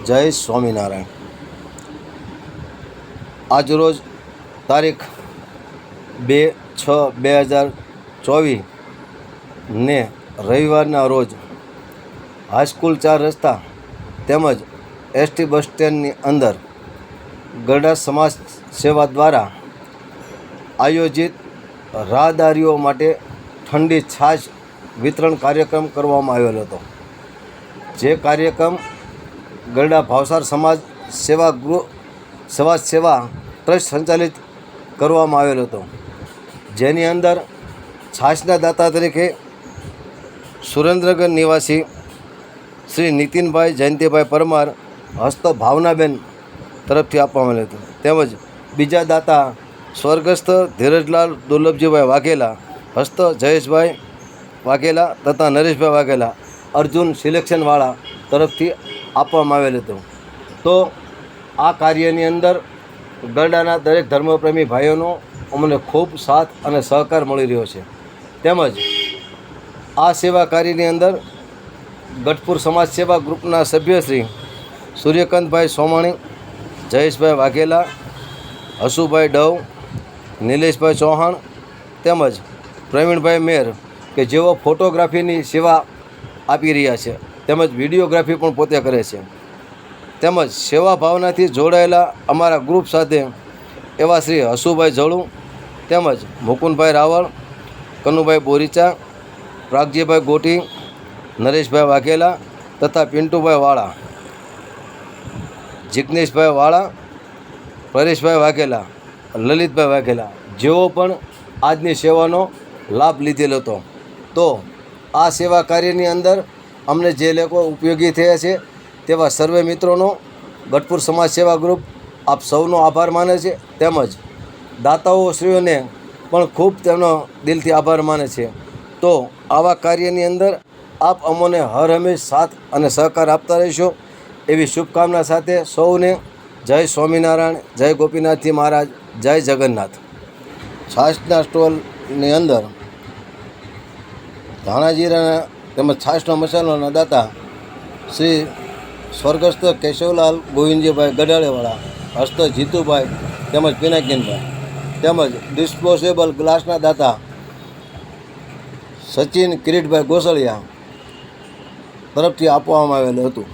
જય સ્વામિનારાયણ. આજરોજ તારીખ 2/6/2024 ને રવિવારના રોજ હાઈસ્કૂલ 4 રસ્તા તેમજ એસટી બસ સ્ટેન્ડની અંદર ગરડા સમાજ સેવા દ્વારા આયોજિત રાહદારીઓ માટે ઠંડી છાશ વિતરણ કાર્યક્રમ કરવામાં આવેલો હતો. જે કાર્યક્રમ ગરડા ભાવસાર સમાજ સેવા ટ્રસ્ટ સંચાલિત કરવામાં આવેલો હતો. જેની અંદર છાશના દાતા તરીકે સુરેન્દ્રનગર નિવાસી શ્રી નીતિનભાઈ જયંતિભાઈ પરમાર હસ્ત ભાવનાબેન તરફથી આપવામાં આવેલું હતું. તેમજ બીજા દાતા સ્વર્ગસ્થ ધીરજલાલ દુર્લભજીભાઈ વાઘેલા હસ્ત જયેશભાઈ વાઘેલા તથા નરેશભાઈ વાઘેલા અર્જુન સિલેક્શનવાળા તરફથી આપવામાં આવેલ હતું. તો આ કાર્યની અંદર ગરડાના દરેક ધર્મપ્રેમી ભાઈઓનો અમને ખૂબ સાથ અને સહકાર મળી રહ્યો છે. તેમજ આ સેવા કાર્યની અંદર ગઢપુર સમાજ સેવા ગ્રુપના સભ્ય શ્રી સૂર્યકાંતભાઈ સોમાણી, જયેશભાઈ વાઘેલા, હસુભાઈ ડવ, નિલેશભાઈ ચૌહાણ તેમજ પ્રવીણભાઈ મેર કે જેઓ ફોટોગ્રાફીની સેવા આપી રહ્યા છે તેમજ વિડીયોગ્રાફી પણ પોતે કરે છે. તેમજ સેવા ભાવનાથી જોડાયેલા અમારા ગ્રુપ સાથે એવા શ્રી હસુભાઈ જળુ તેમજ મુકુંદભાઈ રાવળ, કનુભાઈ બોરીચા, પ્રાગજીભાઈ ગોટી, નરેશભાઈ વાઘેલા તથા પિન્ટુભાઈ વાળા, જિગ્નેશભાઈ વાળા, પરેશભાઈ વાઘેલા, લલિતભાઈ વાઘેલા જેઓ પણ આજની સેવાનો લાભ લીધેલો હતો. તો આ સેવા કાર્યની અંદર અમને જે લોકો ઉપયોગી થયા છે તેવા સર્વે મિત્રોનો ગઢપુર સમાજ સેવા ગ્રુપ આપ સૌનો આભાર માને છે. તેમજ દાતાઓશ્રીઓને પણ ખૂબ તેમનો દિલથી આભાર માને છે. તો આવા કાર્યની અંદર આપ અમોને હર હંમેશ સાથ અને સહકાર આપતા રહેશો એવી શુભકામના સાથે સૌને જય સ્વામિનારાયણ, જય ગોપીનાથજી મહારાજ, જય જગન્નાથ. છાશના સ્ટોલની અંદર ધાણા જીરાના તેમજ છાશના મસાલાના દાતા શ્રી સ્વર્ગસ્થ કેશવલાલ ગોવિંદજીભાઈ ગઢાળેવાળા હસ્ત જીતુભાઈ તેમજ પિનાકીનભાઈ તેમજ ડિસ્પોઝેબલ ગ્લાસના દાતા સચિન કિરીટભાઈ ગોસળિયા તરફથી આપવામાં આવેલું હતું.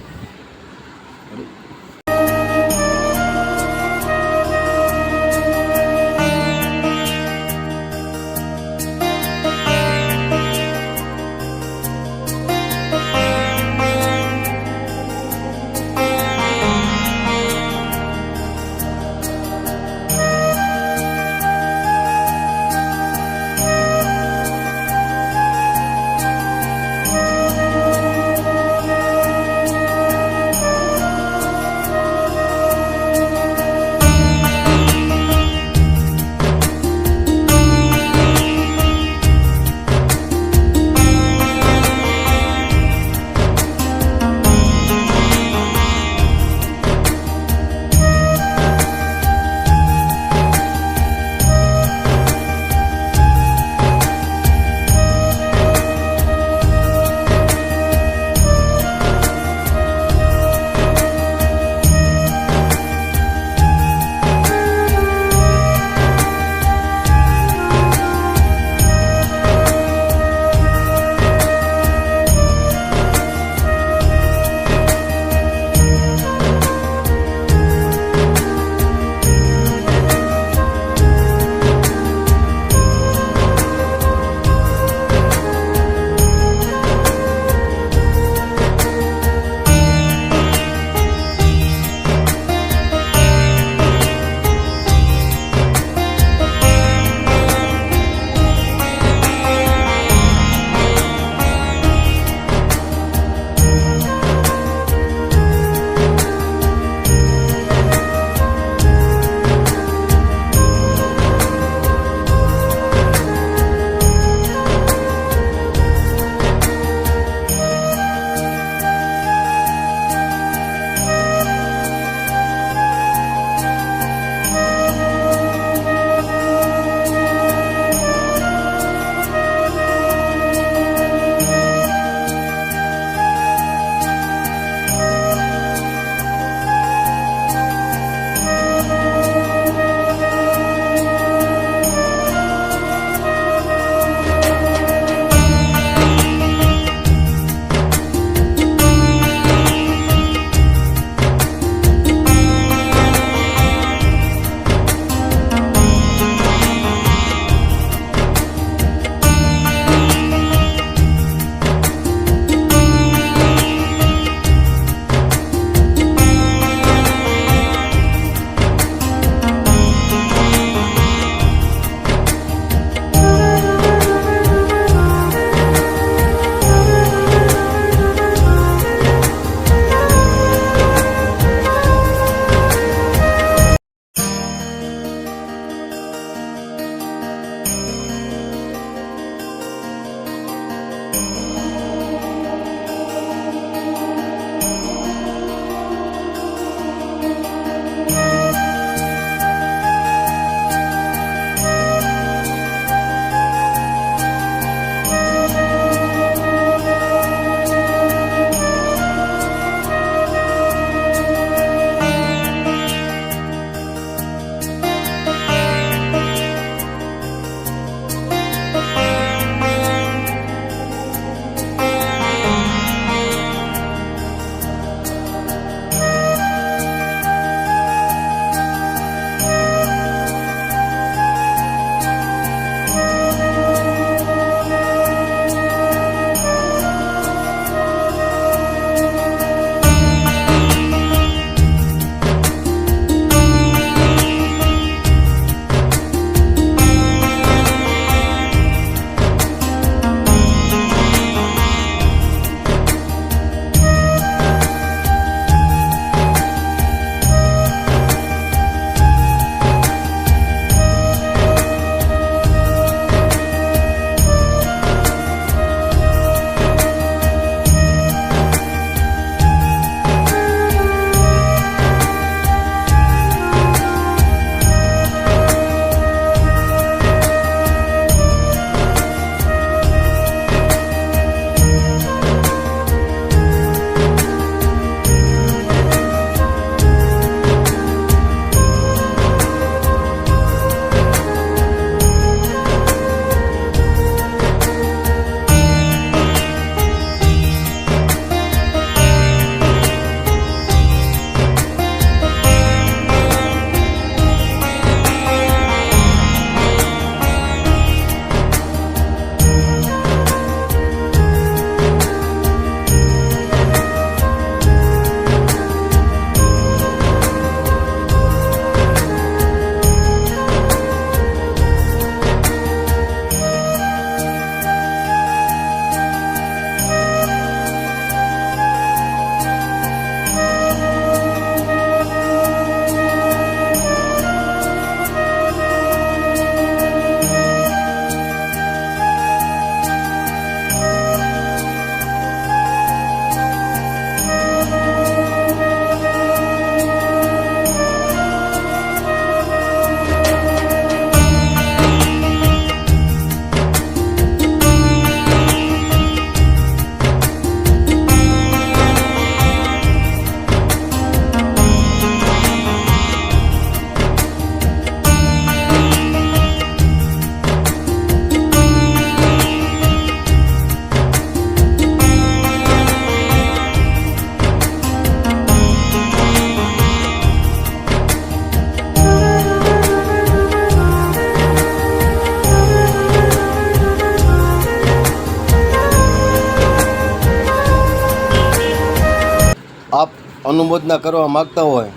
અનુમોદના કરવા માગતા હોય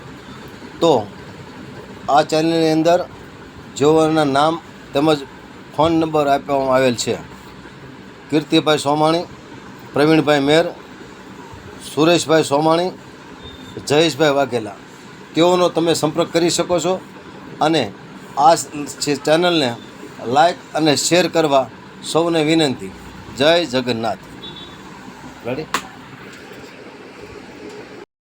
તો આ ચેનલની અંદર જેઓના નામ તેમજ ફોન નંબર આપવામાં આવેલ છે: કીર્તિભાઈ સોમાણી, પ્રવીણભાઈ મેર, સુરેશભાઈ સોમાણી, જયેશભાઈ વાઘેલા. તેઓનો તમે સંપર્ક કરી શકો છો અને આ ચેનલને લાઈક અને શેર કરવા સૌને વિનંતી. જય જગન્નાથ. રેડી?